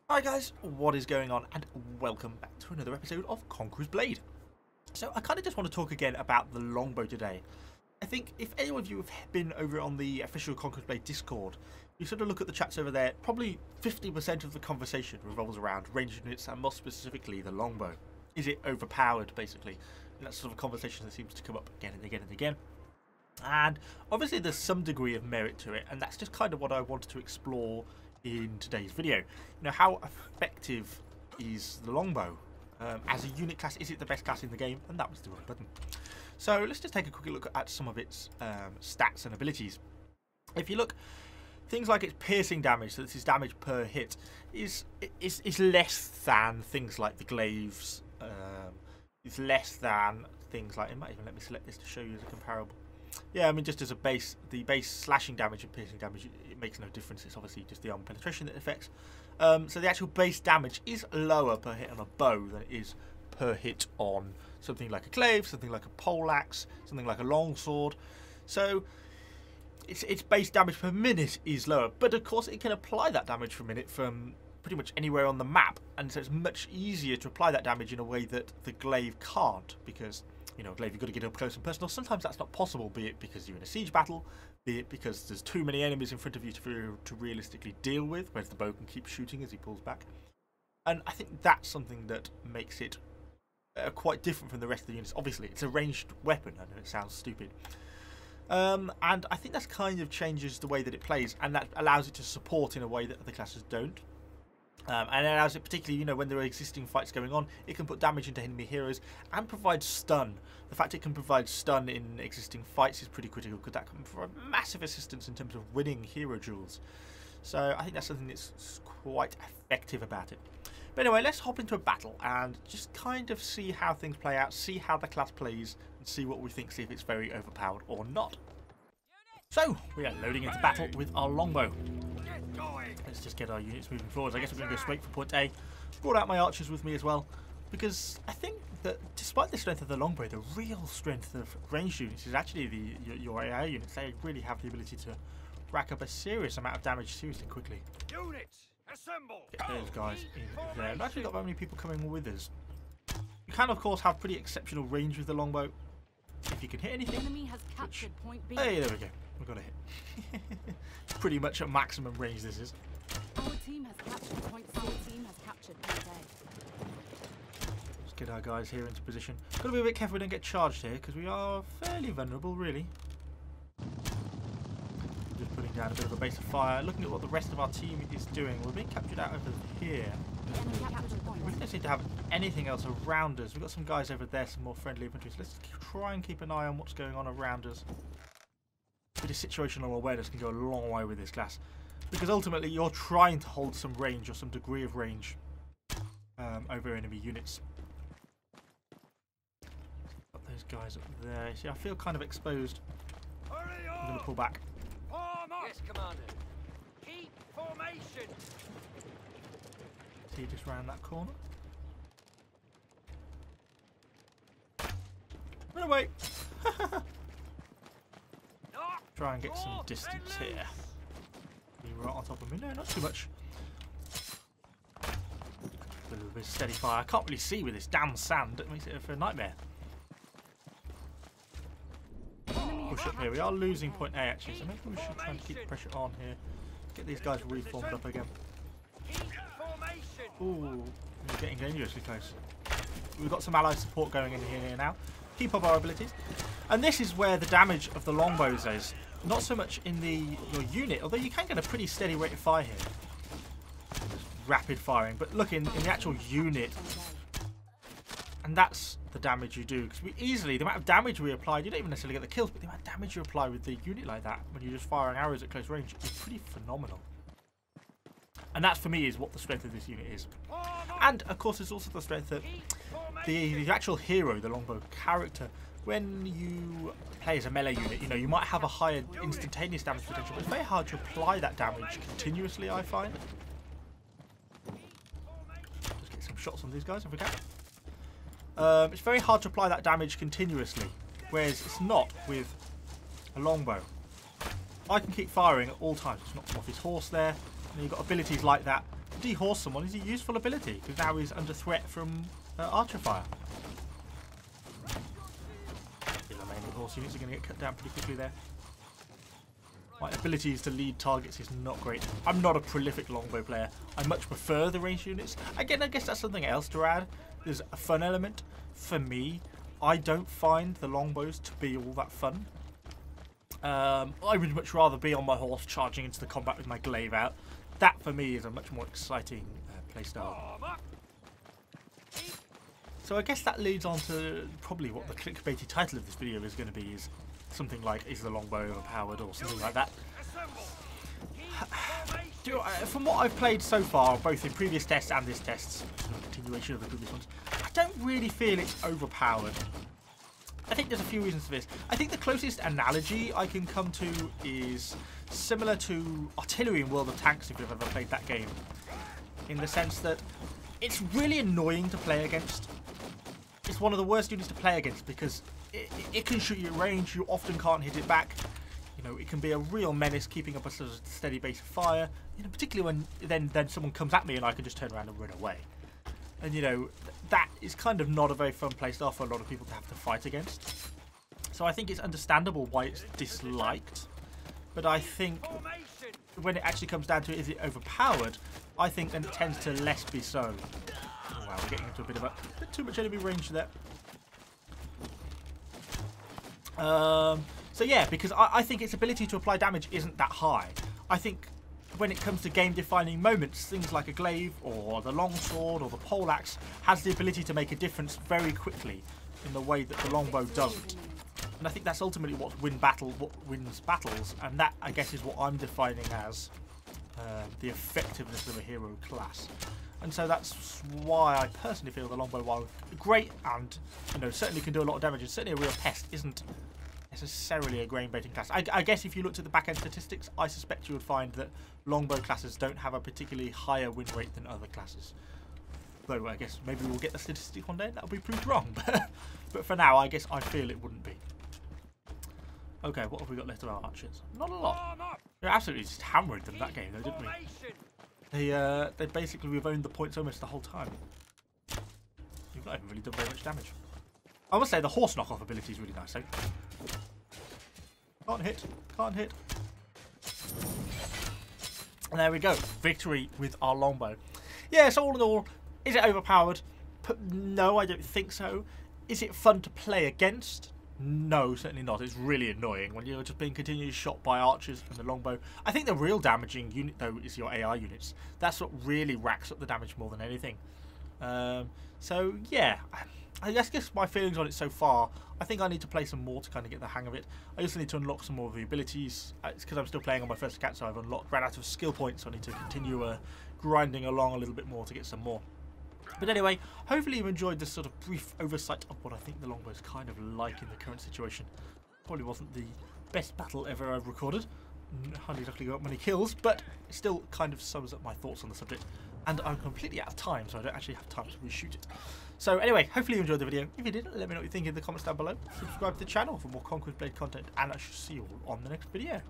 Hi guys, what is going on, and welcome back to another episode of Conqueror's Blade. So I kind of just want to talk again about the Longbow today. I think if any of you have been over on the official Conqueror's Blade Discord, you sort of look at the chats over there, probably 50% of the conversation revolves around ranged units and more specifically the Longbow. Is it overpowered, basically? And that's sort of a conversation that seems to come up again and again and again. And obviously there's some degree of merit to it, and that's just kind of what I wanted to explore in today's video. You know, how effective is the Longbow as a unit class? Is it the best class in the game? And that was the wrong button. So let's just take a quick look at some of its stats and abilities. If you look, things like its piercing damage, so this is damage per hit, is less than things like the glaives. It's less than things like, it might even let me select this to show you as a comparable. Yeah, I mean, just as a base, the base slashing damage and piercing damage, it makes no difference. It's obviously just the armor penetration that affects. So the actual base damage is lower per hit on a bow than it is per hit on something like a glaive, something like a poleaxe, something like a longsword. So its base damage per minute is lower, but of course it can apply that damage per minute from pretty much anywhere on the map, and so it's much easier to apply that damage in a way that the glaive can't, because you know, glaive, you've got to get up close and personal. Sometimes that's not possible, be it because you're in a siege battle, be it because there's too many enemies in front of you to realistically deal with, whereas the bow can keep shooting as he pulls back. And I think that's something that makes it quite different from the rest of the units. Obviously, it's a ranged weapon. I know it sounds stupid. And I think that kind of changes the way that it plays, and that allows it to support in a way that other classes don't. And it allows it, particularly, you know, when there are existing fights going on, it can put damage into enemy heroes and provide stun. The fact it can provide stun in existing fights is pretty critical, because that can provide massive assistance in terms of winning hero duels. So I think that's something that's quite effective about it. But anyway, let's hop into a battle and just kind of see how things play out, see how the class plays, and see what we think, see if it's very overpowered or not. So, we are loading into battle with our Longbow. Let's just get our units moving forwards. I guess we're going to go straight for point A. Brought out my archers with me as well, because I think that despite the strength of the Longbow, the real strength of ranged units is actually your AI units. They really have the ability to rack up a serious amount of damage seriously quickly. Units, assemble! Get those guys in there. I've actually got very many people coming with us. You can, of course, have pretty exceptional range with the Longbow if you can hit anything. Enemy has captured point B. Hey, there we go. We've got a hit. Pretty much at maximum range this is. Our team has captured point C. Our team has captured point A. Let's get our guys here into position. Got to be a bit careful we don't get charged here, because we are fairly vulnerable, really. Just putting down a bit of a base of fire. Looking at what the rest of our team is doing. We're being captured out over here. We don't seem to have anything else around us. We've got some guys over there, some more friendly infantry. So let's try and keep an eye on what's going on around us. A bit of situational awareness can go a long way with this class, because ultimately you're trying to hold some range or some degree of range over enemy units. Got those guys up there. See, I feel kind of exposed. I'm going to pull back. Yes, Commander. Keep formation. See, just round that corner. Run away! Try and get some distance here. Be right on top of me. No, not too much. A little bit of steady fire. I can't really see with this damn sand. It makes it a nightmare. Push up here. We are losing point A actually, so maybe we should try and keep the pressure on here. Get these guys reformed up again. Ooh, we're getting dangerously close. We've got some allied support going in here now. Keep up our abilities. And this is where the damage of the Longbows is. Not so much in your unit, although you can get a pretty steady rate of fire here. Just rapid firing. But look, in the actual unit, and that's the damage you do. Because the amount of damage we apply, you don't even necessarily get the kills, but the amount of damage you apply with the unit like that, when you're just firing arrows at close range, is pretty phenomenal. And that, for me, is what the strength of this unit is. And, of course, there's also the strength that the actual hero, the Longbow character, when you play as a melee unit, you know, you might have a higher instantaneous damage potential, but it's very hard to apply that damage continuously, I find. Just get some shots on these guys if we can. It's very hard to apply that damage continuously, whereas it's not with a Longbow. I can keep firing at all times. Just knocked him off his horse there. And you've got abilities like that. dehorse someone is a useful ability, because now he's under threat from archer fire. The remaining horse units are going to get cut down pretty quickly there. My abilities to lead targets is not great. I'm not a prolific longbow player. I much prefer the ranged units. Again, I guess that's something else to add. There's a fun element. For me, I don't find the longbows to be all that fun. I would much rather be on my horse charging into the combat with my glaive out. That, for me, is a much more exciting playstyle. So I guess that leads on to probably what the clickbaity title of this video is going to be, is something like, is the longbow overpowered, or something like that. From what I've played so far, both in previous tests and this test, a continuation of the previous ones, I don't really feel it's overpowered. I think there's a few reasons for this. I think the closest analogy I can come to is similar to artillery in World of Tanks, if you've ever played that game, in the sense that it's really annoying to play against. It's one of the worst units to play against because it can shoot you at range, you often can't hit it back. You know, it can be a real menace keeping up a sort of steady base of fire. You know, particularly when then someone comes at me and I can just turn around and run away. And you know, that is kind of not a very fun playstyle for a lot of people to have to fight against. So I think it's understandable why it's disliked. But I think when it actually comes down to it, is it overpowered? I think then it tends to less be so. Oh wow, we're getting into a bit too much enemy range there. So yeah, because I think its ability to apply damage isn't that high. I think when it comes to game-defining moments, things like a glaive or the longsword or the poleaxe has the ability to make a difference very quickly in the way that the longbow doesn't. And I think that's ultimately what wins battles, and that, I guess, is what I'm defining as the effectiveness of a hero class. And so that's why I personally feel the longbow, while great and, you know, certainly can do a lot of damage, and certainly a real pest, isn't necessarily a grain baiting class. I guess if you looked at the back end statistics, I suspect you would find that longbow classes don't have a particularly higher win rate than other classes. Though I guess maybe we'll get the statistic one day and that'll be proved wrong. But for now, I guess I feel it wouldn't be. Okay, what have we got left of our archers? Not a lot. We absolutely just hammered them that game though, didn't we? They basically, we've owned the points almost the whole time. We've not even really done very much damage. I must say the horse knockoff ability is really nice though. Can't hit, can't hit. And there we go, victory with our longbow. Yeah, so all in all, is it overpowered? No, I don't think so. Is it fun to play against? No, certainly not. It's really annoying when you're just being continually shot by archers and the longbow. I think the real damaging unit, though, is your AI units. That's what really racks up the damage more than anything. So, yeah, I guess my feelings on it so far, I think I need to play some more to kind of get the hang of it. I also need to unlock some more of the abilities. It's because I'm still playing on my first account, so I've ran out of skill points, so I need to continue grinding along a little bit more to get some more. But anyway, hopefully you've enjoyed this sort of brief oversight of what I think the longbow is kind of like in the current situation. Probably wasn't the best battle ever I've recorded. Hardly luckily got many kills, but it still kind of sums up my thoughts on the subject. And I'm completely out of time, so I don't actually have time to reshoot it. So anyway, hopefully you enjoyed the video. If you did, let me know what you think in the comments down below. Subscribe to the channel for more Conqueror's Blade content, and I shall see you all on the next video.